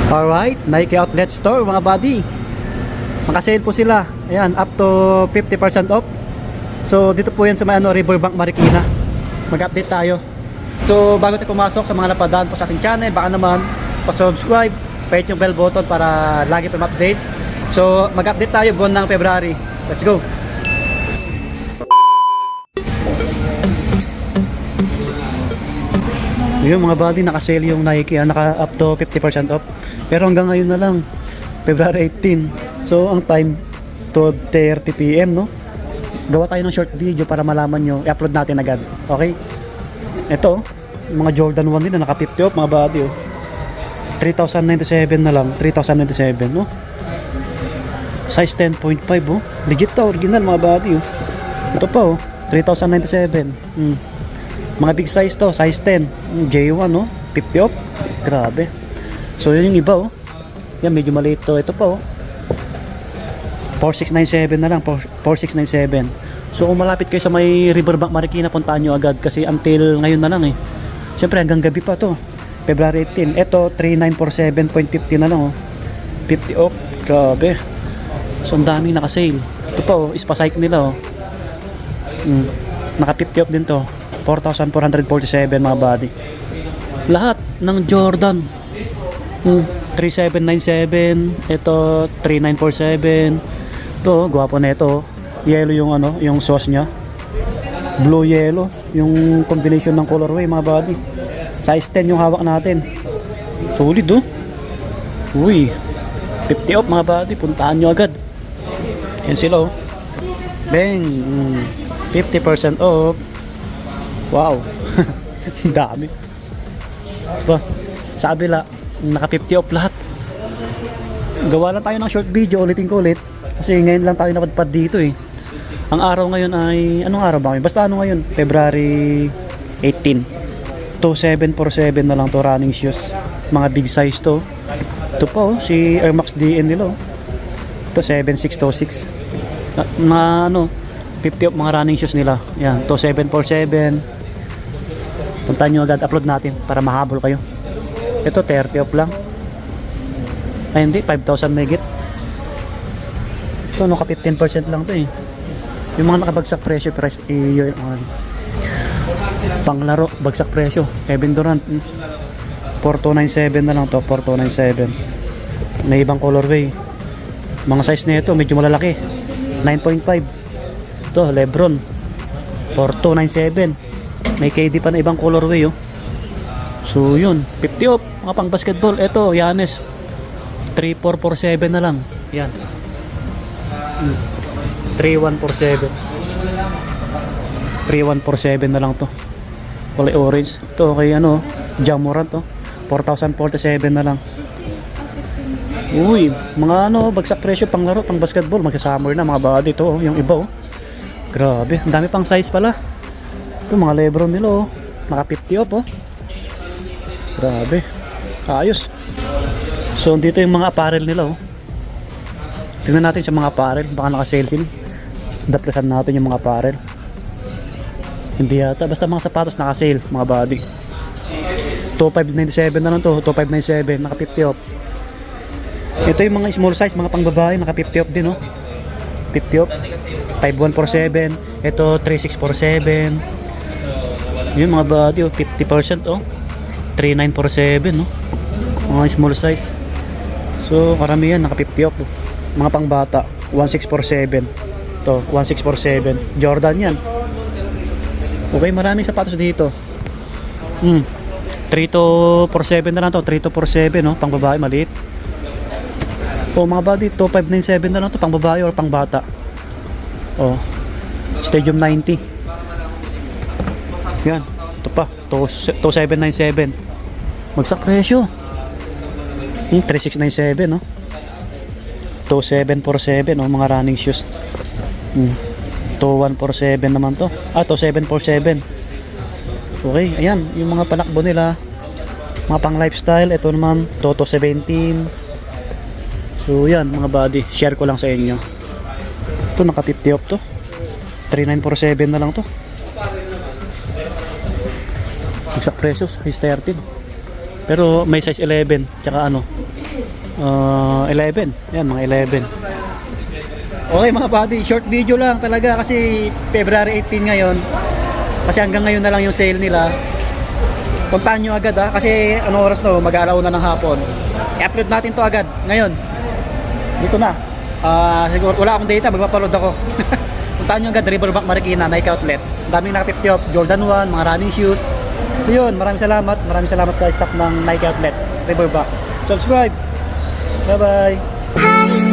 Alright, Nike Outlet Store mga buddy. Naka-sale po sila. Ayan, up to 50% off. So dito po yan sa may Riverbank Marikina. Mag-update tayo. So bago tayo pumasok sa mga napadaan po sa ating channel, baka naman pa-subscribe, pa-hit yung bell button para lagi pa ma-update. So mag-update tayo buwan ng February. Let's go. Yung mga buddy, naka-sale yung Nike, naka up to 50% off. Pero hanggang ngayon na lang, February 18. So ang time 12:30 PM, no? Gawa tayo ng short video para malaman nyo, i-upload natin agad. Okay? Ito, mga Jordan 1 din na naka 50 off mga buddy, oh. 3,097 na lang, 3,097, no? Size 10.5, oh. Legit to, original mga buddy, oh. Ito pa, oh, 3,097. Mga big size to, size 10, J1, no? 50 off. Grabe. So yun yung iba, oh. Yan, medyo maliit to. Ito pa, oh, 4697 na lang, 4697. So kung malapit kayo sa may Riverbank Marikina, puntaan nyo agad kasi until ngayon na lang, eh. Siyempre hanggang gabi pa to, February 18. Ito 3947.50 na lang, oh. 50 off. Grabe. So ang daming naka-sale. Ito pa, oh, ispasike nila, oh. Naka 50 off din to, 4,447 mga body. Lahat ng Jordan, 3797, ito 3947. Ito, gwapo na ito. Yellow yung ano, yung sauce niya. Blue yellow, yung combination ng colorway mga body. Size 10 yung hawak natin. Solid, oh. Uy, 50 off mga body, puntahan nyo agad. Yan sila, oh. Bang, 50% off. Wow. Dami. Diba? Sa kabila, naka 50 off lahat. Gawa lang tayo ng short video, ulitin ko ulit. Kasi ngayon lang tayo napadpad dito, eh. Ang araw ngayon ay, anong araw ba ngayon? Basta ano ngayon? February 18. 2747 na lang to, running shoes. Mga big size to. Ito pa, oh, si Air Max DN nila, oh. Ito 7626. Mga ano, 50 off mga running shoes nila. Yan, 2747. Puntahan nyo agad, upload natin para mahabol kayo. Ito 30 off lang. Ay hindi, 5,000 megit. Ito naka 15% lang to, eh. Yung mga nakabagsak presyo, price yun, panglaro, bagsak presyo. Kevin Durant, 4297 na lang to, 4297. May ibang colorway. Mga size na ito medyo malalaki, 9.5. Ito Lebron, 4297. May KD pa na ibang colorway, oh. So yun, 50 off mga pang basketball. Ito Giannis, 3447 na lang. Yan, 3147. 3147 na lang to. Kulay orange. Ito kay ano, Ja Morant, to 4047 na lang. Uy, mga ano, bagsak presyo pang laro, pang basketball. Magsa-summer na mga body to, oh. Yung iba, oh. Grabe, ang dami pang size pala. Ito mga Lebron nila, oh. Naka 50 off, oh. Grabe, ayos. So dito yung mga apparel nila, oh. Tingnan natin sa mga apparel, baka naka-sale sila. Daplikan natin yung mga apparel. Hindi yata, basta mga sapatos naka-sale, mga body. 2597 na lang to, 2597, naka 50 off. Ito yung mga small size, mga pangbabae, naka 50 off din, oh. 50 off, 5147. Ito 3647. Yung mga body, oh, 50%, oh. 3947, no? Mga small size. So karamihan naka 50 off, oh. Mga pangbata 1647. To 1647 Jordan yan. Okay, maraming sapatos dito. 3247 na lang to, 3247, no? Pang babae maliit. O mga body, 2597 na lang to, pang babae or pang bata. Oh, Stadium 90. Yan, ito pa 2797. Magsak presyo. 3697, no? 2747, no? Mga running shoes. 2147 naman to. 2747. Okay, ayan, yung mga panakbo nila, mga pang lifestyle. Ito naman, Toto 17. So yan mga body, share ko lang sa inyo. Ito naka 50 off to, 3947 na lang to. Exact presyo, size 13. Pero may size 11, tsaka ano, 11. Yan, mga 11. Okay mga buddy, short video lang talaga kasi February 18 ngayon. Kasi hanggang ngayon na lang yung sale nila. Puntahan nyo agad ha, kasi ano oras no, mag-aalaw na ng hapon. I-upload natin to agad, ngayon. Dito na. Siguro wala akong data, magpapaload ako. Puntahan nyo agad, Riverbank Marikina, Nike Outlet. Ang daming nakapipti of Jordan 1, mga running shoes. So yun, maraming salamat sa staff ng Nike Outlet, Riverbank. Subscribe! Bye bye!